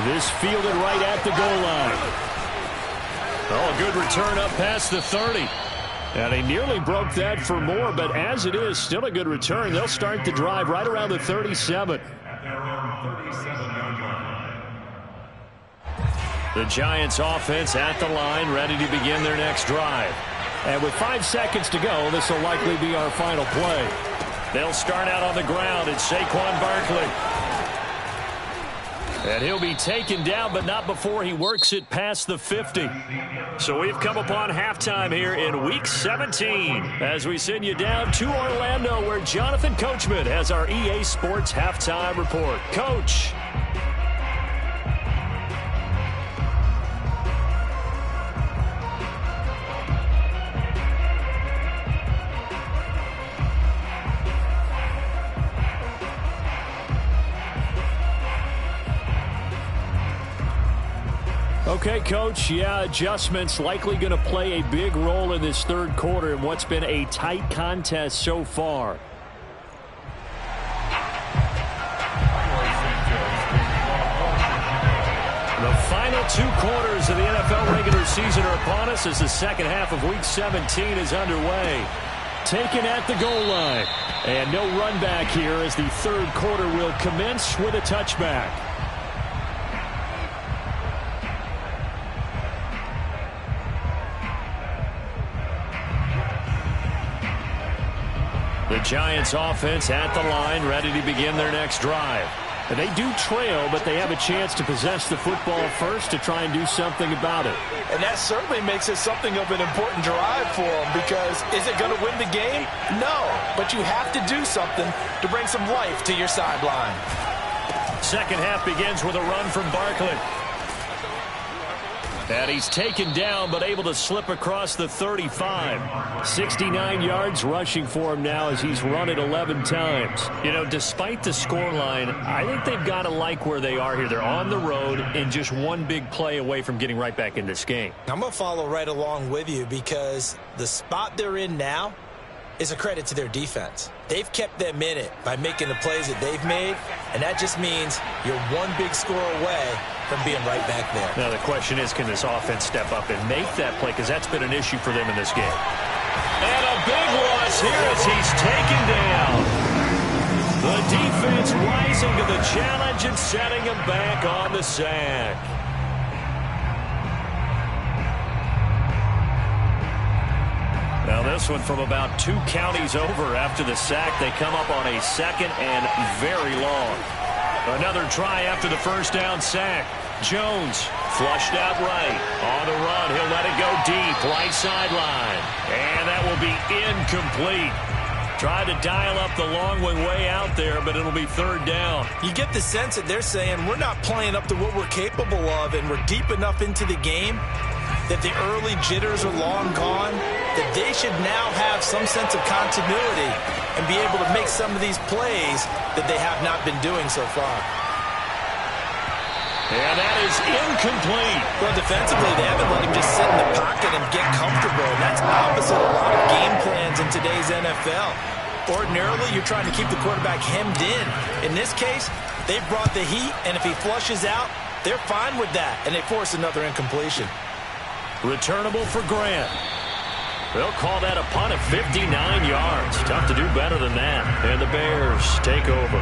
This fielded right at the goal line. Oh, a good return up past the 30. And he nearly broke that for more, but as it is, still a good return. They'll start the drive right around the 37. The Giants offense at the line, ready to begin their next drive. And with 5 seconds to go, this will likely be our final play. They'll start out on the ground. It's Saquon Barkley. And he'll be taken down, but not before he works it past the 50. So we've come upon halftime here in Week 17 as we send you down to Orlando, where Jonathan Coachman has our EA Sports Halftime Report. Coach. Okay, Coach, yeah, adjustments likely going to play a big role in this third quarter in what's been a tight contest so far. The final 2 quarters of the NFL regular season are upon us as the second half of Week 17 is underway. Taken at the goal line. And no run back here as the third quarter will commence with a touchback. The Giants offense at the line, ready to begin their next drive. And they do trail, but they have a chance to possess the football first to try and do something about it. And that certainly makes it something of an important drive for them, because is it going to win the game? No, but you have to do something to bring some life to your sideline. Second half begins with a run from Barkley. And he's taken down, but able to slip across the 35. 69 yards rushing for him now as he's run it 11 times. You know, despite the scoreline, I think they've got to like where they are here. They're on the road and just one big play away from getting right back in this game. I'm going to follow right along with you, because the spot they're in now is a credit to their defense. They've kept them in it by making the plays that they've made, and that just means you're one big score away from being right back there. Now the question is, can this offense step up and make that play, because that's been an issue for them in this game. And a big loss here as he's taken down. The defense rising to the challenge and setting him back on the sack. Now this one from about 2 counties over after the sack. They come up on a second and very long. Another try after the first down sack. Jones flushed out right. On the run, he'll let it go deep, right sideline. And that will be incomplete. Tried to dial up the long one way out there, but it'll be third down. You get the sense that they're saying we're not playing up to what we're capable of, and we're deep enough into the game that the early jitters are long gone, that they should now have some sense of continuity and be able to make some of these plays that they have not been doing so far. And that is incomplete. Well, defensively, they haven't let him just sit in the pocket and get comfortable. And that's opposite a lot of game plans in today's NFL. Ordinarily, you're trying to keep the quarterback hemmed in. In this case, they brought the heat, and if he flushes out, they're fine with that, and they force another incompletion. Returnable for Grant. They'll call that a punt of 59 yards. Tough to do better than that. And the Bears take over.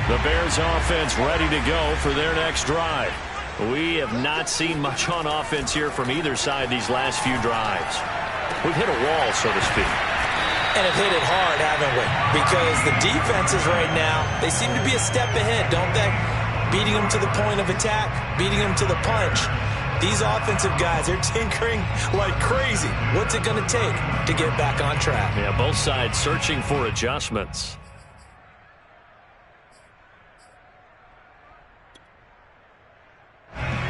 The Bears offense ready to go for their next drive. We have not seen much on offense here from either side these last few drives. We've hit a wall, so to speak. And have hit it hard, haven't we? Because the defenses right now, they seem to be a step ahead, don't they? Beating them to the point of attack, beating them to the punch. These offensive guys, they're tinkering like crazy. What's it going to take to get back on track? Yeah, both sides searching for adjustments.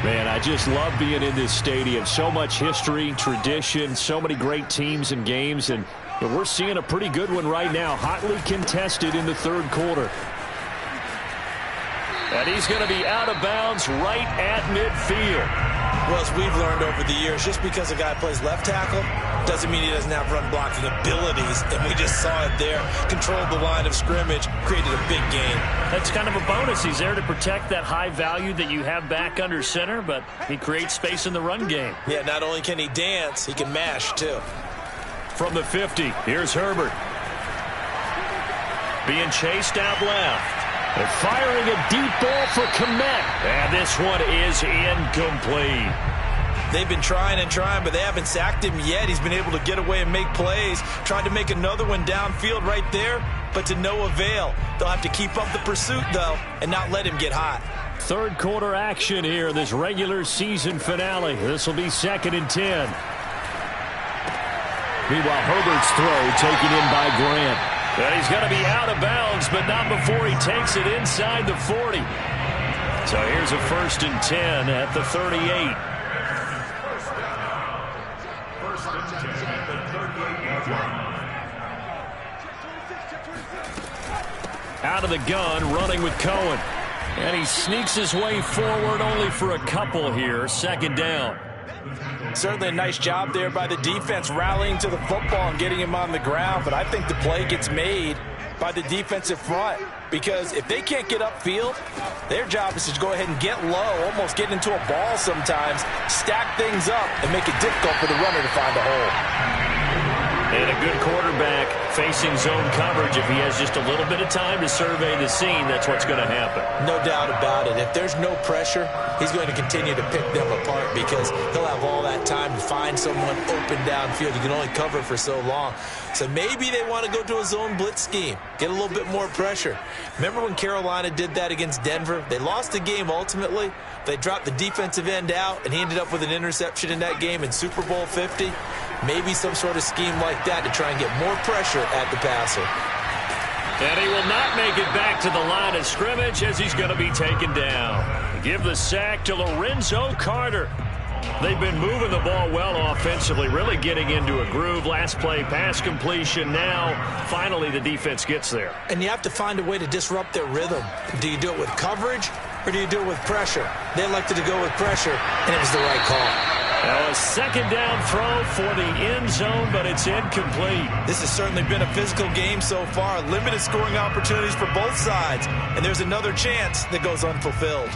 Man, I just love being in this stadium. So much history, tradition, so many great teams and games, and we're seeing a pretty good one right now, hotly contested in the third quarter. And he's going to be out of bounds right at midfield. Well, as we've learned over the years, just because a guy plays left tackle doesn't mean he doesn't have run blocking abilities, and we just saw it there. Controlled the line of scrimmage, created a big gain. That's kind of a bonus. He's there to protect that high value that you have back under center, but he creates space in the run game. Yeah, not only can he dance, he can mash, too. From the 50, here's Herbert. Being chased out left. They're firing a deep ball for Kmet. And this one is incomplete. They've been trying and trying, but they haven't sacked him yet. He's been able to get away and make plays. Tried to make another one downfield right there, but to no avail. They'll have to keep up the pursuit, though, and not let him get hot. Third quarter action here, this regular season finale. This will be 2nd and 10. Meanwhile, Herbert's throw taken in by Grant. And he's going to be out of bounds, but not before he takes it inside the 40. So here's a 1st and 10 at the 38. Out of the gun, running with Cohen. And he sneaks his way forward only for a couple here. 2nd down. Certainly a nice job there by the defense rallying to the football and getting him on the ground, but I think the play gets made by the defensive front because if they can't get upfield, their job is to go ahead and get low, almost get into a ball sometimes, stack things up, and make it difficult for the runner to find a hole. And a good quarterback facing zone coverage. If he has just a little bit of time to survey the scene, that's what's going to happen. No doubt about it. If there's no pressure, he's going to continue to pick them apart because he'll have all that time to find someone open downfield. You can only cover for so long. So maybe they want to go to a zone blitz scheme, get a little bit more pressure. Remember when Carolina did that against Denver? They lost the game ultimately. They dropped the defensive end out, and he ended up with an interception in that game in Super Bowl 50. Maybe some sort of scheme like that to try and get more pressure at the passer. And he will not make it back to the line of scrimmage as he's going to be taken down. Give the sack to Lorenzo Carter. They've been moving the ball well offensively, really getting into a groove. Last play, pass completion. Now, finally, the defense gets there. And you have to find a way to disrupt their rhythm. Do you do it with coverage or do you do it with pressure? They elected to go with pressure, and it was the right call. Now a 2nd down throw for the end zone, but it's incomplete. This has certainly been a physical game so far. Limited scoring opportunities for both sides. And there's another chance that goes unfulfilled.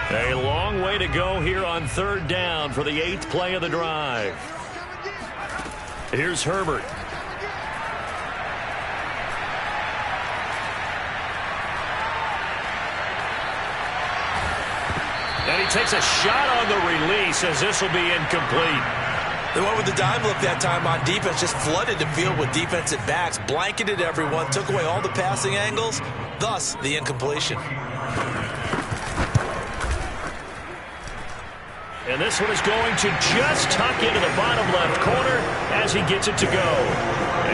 A long way to go here on 3rd down for the 8th play of the drive. Here's Herbert. And he takes a shot on the release as this will be incomplete. They went with the dime look that time on defense, just flooded the field with defensive backs, blanketed everyone, took away all the passing angles, thus the incompletion. And this one is going to just tuck into the bottom left corner as he gets it to go.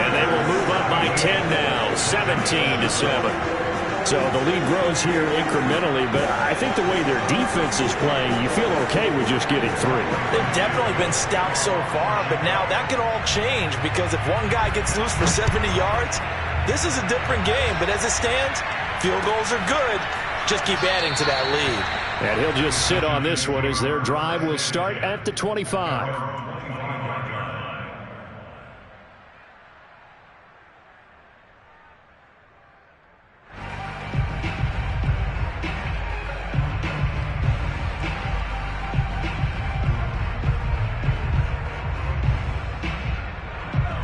And they will move up by 10 now, 17-7. So the lead grows here incrementally, but I think the way their defense is playing, you feel okay with just getting 3. They've definitely been stout so far, but now that could all change because if one guy gets loose for 70 yards, this is a different game. But as it stands, field goals are good. Just keep adding to that lead. And he'll just sit on this one as their drive will start at the 25.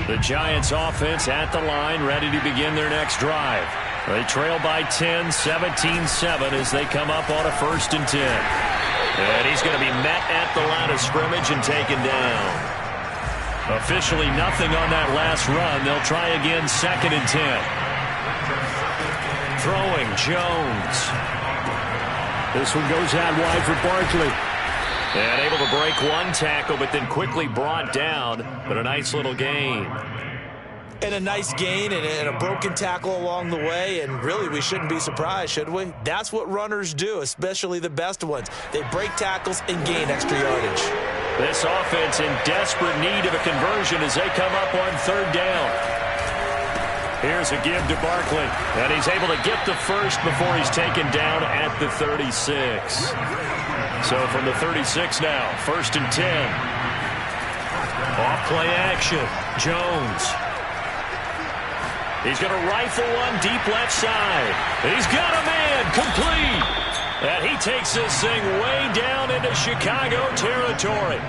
The Giants offense at the line, ready to begin their next drive. They trail by 10, 17-7 as they come up on a 1st and 10. And he's going to be met at the line of scrimmage and taken down. Officially nothing on that last run. They'll try again 2nd and 10. Throwing Jones. This one goes out wide for Barkley. And able to break one tackle, but then quickly brought down. But a nice little gain. And a nice gain and a broken tackle along the way. And really, we shouldn't be surprised, should we? That's what runners do, especially the best ones. They break tackles and gain extra yardage. This offense in desperate need of a conversion as they come up on 3rd down. Here's a give to Barkley. And he's able to get the first before he's taken down at the 36. So from the 36 now, 1st and 10. Off play action. Jones. He's going to rifle one deep left side. He's got a man. Complete. And he takes this thing way down into Chicago territory.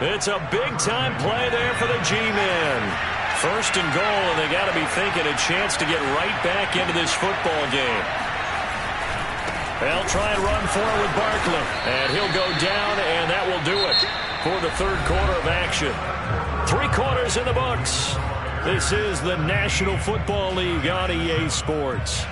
It's a big-time play there for the G-men. 1st and goal, and they got to be thinking a chance to get right back into this football game. They'll try and run for it with Barkley. And he'll go down, and that will do it for the 3rd quarter of action. 3 quarters in the books. This is the National Football League on EA Sports.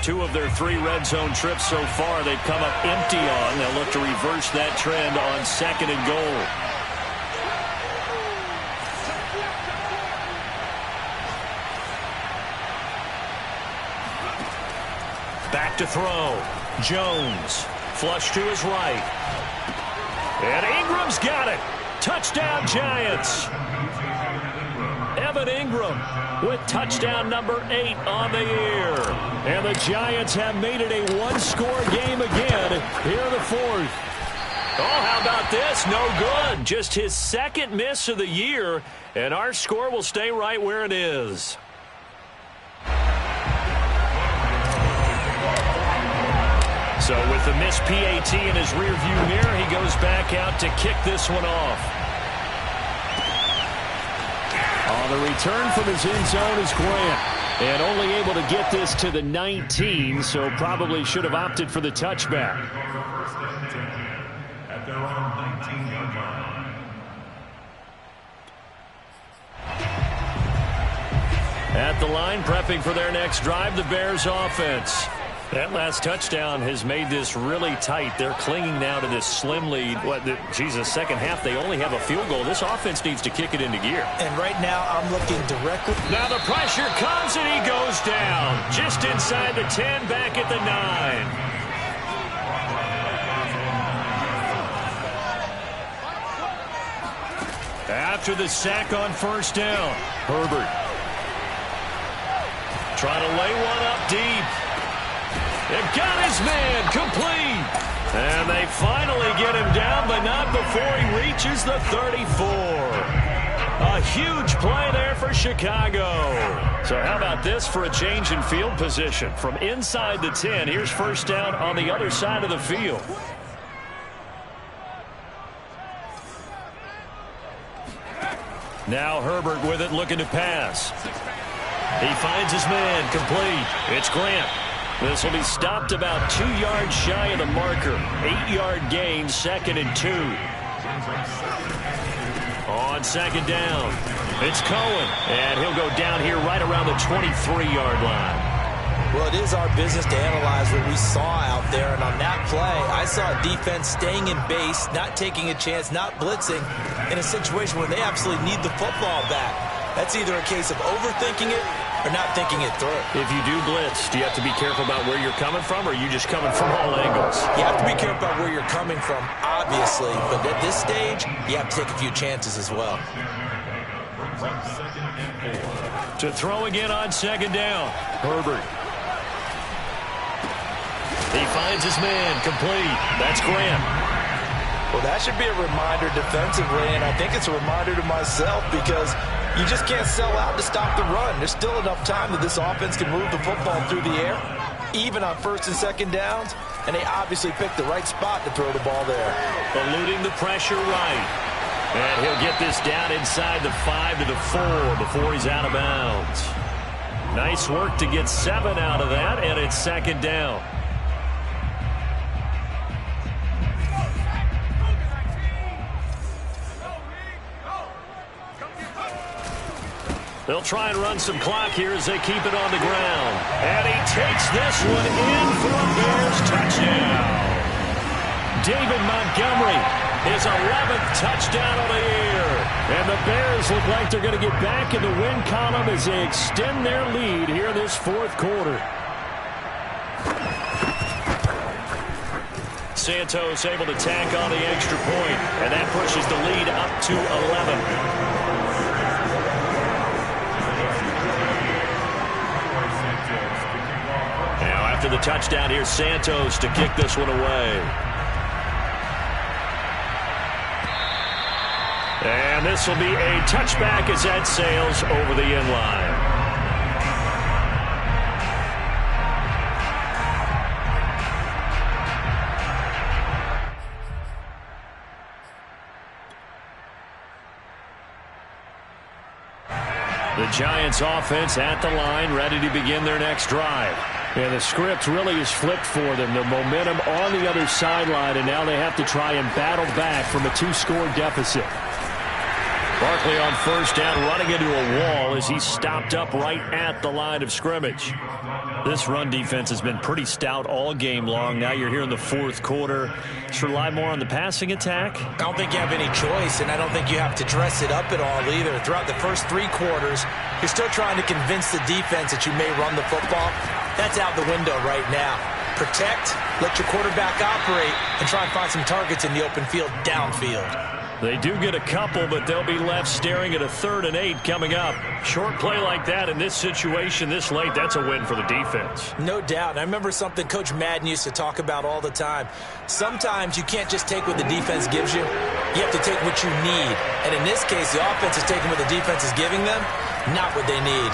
Two of their 3 red zone trips so far they've come up empty on. They'll look to reverse that trend on 2nd and goal. Back to throw. Jones. Flush to his right. And Ingram's got it. Touchdown, Giants. Evan Ingram with touchdown number 8 on the year. And the Giants have made it a 1-score game again here in the 4th. Oh, how about this? No good. Just his 2nd miss of the year. And our score will stay right where it is. So with the missed PAT in his rearview mirror, he goes back out to kick this one off. On the return from his end zone is Grant. And only able to get this to the 19, so probably should have opted for the touchback. At their own 19-yard line. At the line, prepping for their next drive, the Bears offense. That last touchdown has made this really tight. They're clinging now to this slim lead. Second half, they only have a field goal. This offense needs to kick it into gear. And right now, I'm looking directly. Now the pressure comes, and he goes down. Just inside the 10, back at the 9. After the sack on 1st down, Herbert. Trying to lay one up deep. They've got his man complete. And they finally get him down, but not before he reaches the 34. A huge play there for Chicago. So how about this for a change in field position? From inside the 10, here's 1st down on the other side of the field. Now Herbert with it, looking to pass. He finds his man complete. It's Grant. This will be stopped about 2 yards shy of the marker. 8-yard gain, 2nd and 2. On 2nd down, it's Cohen. And he'll go down here right around the 23-yard line. Well, it is our business to analyze what we saw out there. And on that play, I saw a defense staying in base, not taking a chance, not blitzing, in a situation where they absolutely need the football back. That's either a case of overthinking it or not thinking it through. If you do blitz, do you have to be careful about where you're coming from, or are you just coming from all angles? You have to be careful about where you're coming from, obviously, but at this stage, you have to take a few chances as well. To throw again on 2nd down, Herbert. He finds his man complete. That's Grant. Well, that should be a reminder defensively, and I think it's a reminder to myself because you just can't sell out to stop the run. There's still enough time that this offense can move the football through the air, even on 1st and 2nd downs, and they obviously picked the right spot to throw the ball there. Eluding the pressure right. And he'll get this down inside the 5 to the 4 before he's out of bounds. Nice work to get 7 out of that, and it's 2nd down. They'll try and run some clock here as they keep it on the ground. And he takes this one in for a Bears touchdown. David Montgomery, his 11th touchdown of the year. And the Bears look like they're going to get back in the win column as they extend their lead here in this 4th quarter. Santos able to tack on the extra point, and that pushes the lead up to 11. after the touchdown. Here's Santos to kick this one away. And this will be a touchback as that sails over the end line. The Giants offense at the line, ready to begin their next drive. Yeah, the script really is flipped for them. The momentum on the other sideline, and now they have to try and battle back from a 2-score deficit. Barkley on first down, running into a wall as he's stopped up right at the line of scrimmage. This run defense has been pretty stout all game long. Now you're here in the fourth quarter. Just rely more on the passing attack. I don't think you have any choice, and I don't think you have to dress it up at all either. Throughout the first 3 quarters, you're still trying to convince the defense that you may run the football. That's out the window right now. Protect, let your quarterback operate, and try and find some targets in the open field downfield. They do get a couple, but they'll be left staring at a 3rd and 8 coming up. Short play like that in this situation this late, that's a win for the defense. No doubt. I remember something Coach Madden used to talk about all the time. Sometimes you can't just take what the defense gives you. You have to take what you need. And in this case, the offense is taking what the defense is giving them, not what they need.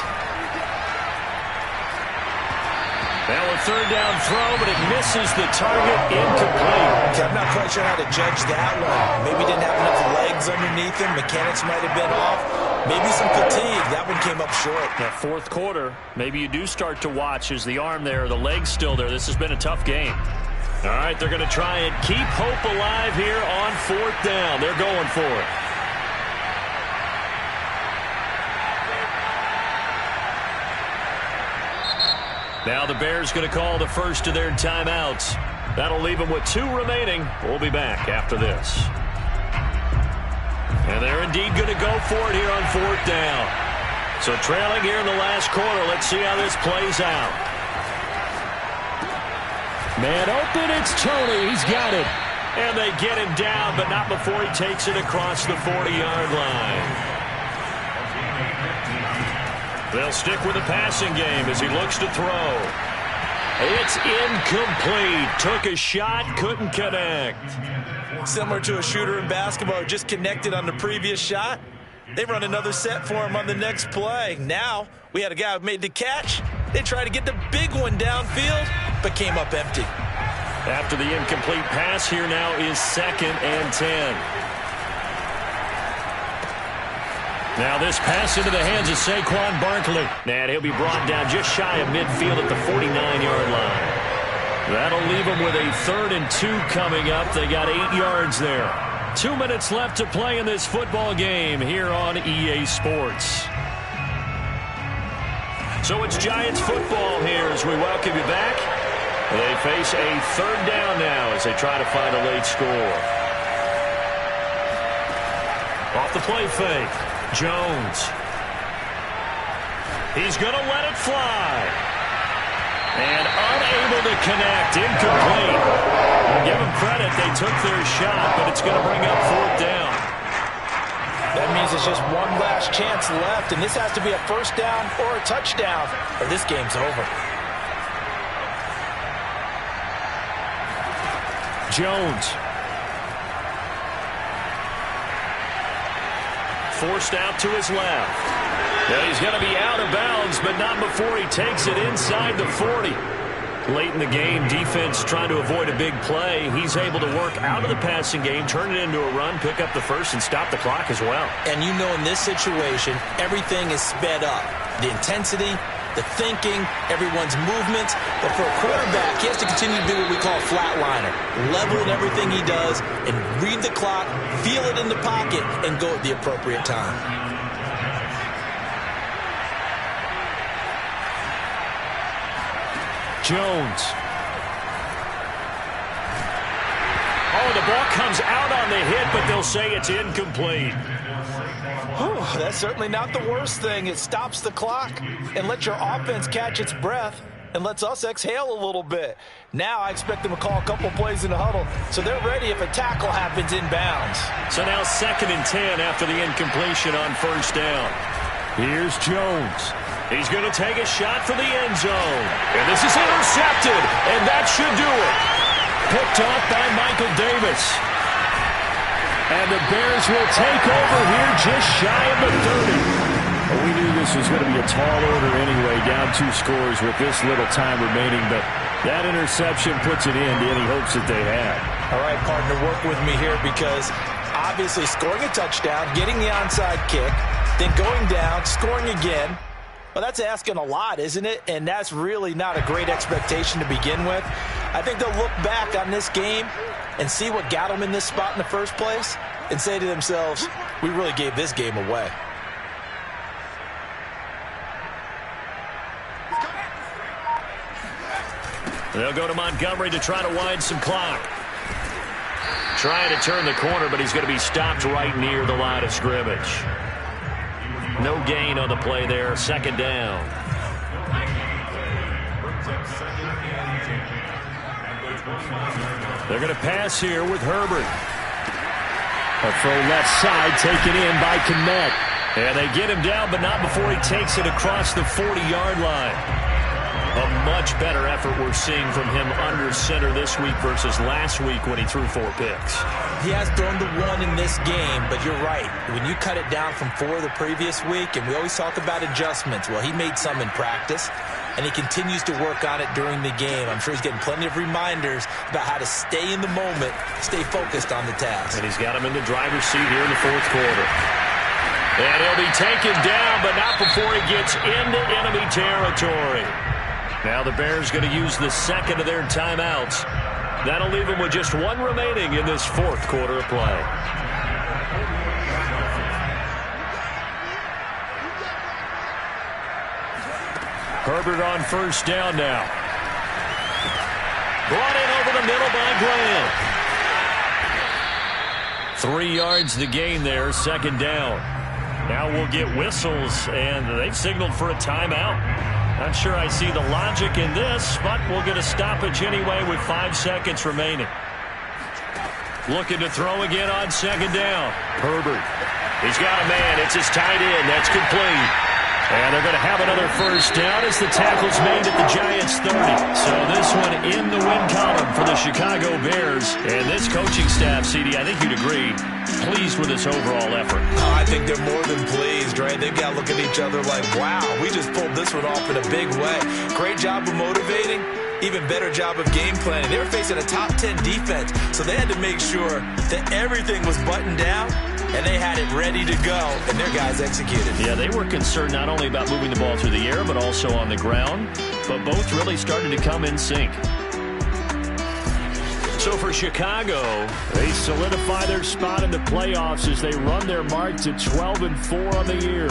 Now a 3rd down throw, but it misses the target, incomplete. Okay, I'm not quite sure how to judge that one. Maybe didn't have enough legs underneath him. Mechanics might have been off. Maybe some fatigue. That one came up short. That fourth quarter, maybe you do start to watch as the arm there, the leg's still there. This has been a tough game. All right, they're going to try and keep hope alive here on 4th down. They're going for it. Now the Bears going to call the first of their timeouts. That'll leave them with 2 remaining. We'll be back after this. And they're indeed going to go for it here on 4th down. So trailing here in the last quarter. Let's see how this plays out. Man open, it's Tony. He's got it. And they get him down, but not before he takes it across the 40-yard line. They'll stick with the passing game as he looks to throw. It's incomplete. Took a shot, couldn't connect. Similar to a shooter in basketball who just connected on the previous shot. They run another set for him on the next play. Now, we had a guy who made the catch. They tried to get the big one downfield, but came up empty. After the incomplete pass, here now is 2nd and 10. Now this pass into the hands of Saquon Barkley. And he'll be brought down just shy of midfield at the 49-yard line. That'll leave them with a 3rd and 2 coming up. They got 8 yards there. 2 minutes left to play in this football game here on EA Sports. So it's Giants football here as we welcome you back. They face a 3rd down now as they try to find a late score. Off the play fake. Jones. He's going to let it fly. And unable to connect. Incomplete. I'll give them credit. They took their shot, but it's going to bring up 4th down. That means it's just one last chance left, and this has to be a 1st down or a touchdown, or this game's over. Jones. Forced out to his left. Yeah, he's going to be out of bounds, but not before he takes it inside the 40. Late in the game, defense trying to avoid a big play. He's able to work out of the passing game, turn it into a run, pick up the first, and stop the clock as well. And you know in this situation, everything is sped up. The intensity, the thinking, everyone's movements. But for a quarterback, he has to continue to do what we call a flatliner. Level in everything he does and read the clock, feel it in the pocket, and go at the appropriate time. Jones. Oh, the ball comes out on the hit, but they'll say it's incomplete. Whew, that's certainly not the worst thing. It stops the clock and lets your offense catch its breath and lets us exhale a little bit. Now I expect them to call a couple plays in the huddle, so they're ready if a tackle happens inbounds. So now 2nd and 10 after the incompletion on 1st down. Here's Jones. He's going to take a shot for the end zone. And this is intercepted, and that should do it. Picked off by Michael Davis. And the Bears will take over here just shy of the 30. Well, we knew this was going to be a tall order anyway, down 2 scores with this little time remaining, but that interception puts it in to any hopes that they had. All right, partner, work with me here because obviously scoring a touchdown, getting the onside kick, then going down, scoring again. Well, that's asking a lot, isn't it? And that's really not a great expectation to begin with. I think they'll look back on this game and see what got them in this spot in the first place and say to themselves, we really gave this game away. They'll go to Montgomery to try to wind some clock. Trying to turn the corner, but he's going to be stopped right near the line of scrimmage. No gain on the play there. Second down. They're going to pass here with Herbert. A throw left side taken in by Connect. And they get him down, but not before he takes it across the 40-yard line. A much better effort we're seeing from him under center this week versus last week when he threw 4 picks. He has thrown the 1 in this game, but you're right. When you cut it down from 4 the previous week, and we always talk about adjustments, well, he made some in practice, and he continues to work on it during the game. I'm sure he's getting plenty of reminders about how to stay in the moment, stay focused on the task. And he's got him in the driver's seat here in the 4th quarter. And he'll be taken down, but not before he gets into enemy territory. Now the Bears going to use the second of their timeouts. That'll leave them with just 1 remaining in this 4th quarter of play. Herbert on first down now. Brought in over the middle by Graham. 3 yards the gain there, second down. Now we'll get whistles, and they've signaled for a timeout. Not sure I see the logic in this, but we'll get a stoppage anyway with 5 seconds remaining. Looking to throw again on second down. Herbert. He's got a man. It's his tight end. That's complete. And they're going to have another first down as the tackle's made at the Giants' 30. So this one in the win column for the Chicago Bears. And this coaching staff, CD, I think you'd agree, pleased with this overall effort. Oh, I think they're more than pleased, right? They've got to look at each other like, wow, we just pulled this one off in a big way. Great job of motivating. Even better job of game planning. They were facing a top 10 defense, so they had to make sure that everything was buttoned down, and they had it ready to go, and their guys executed. Yeah, they were concerned not only about moving the ball through the air, but also on the ground, but both really started to come in sync. So for Chicago, they solidify their spot in the playoffs as they run their mark to 12-4 on the year.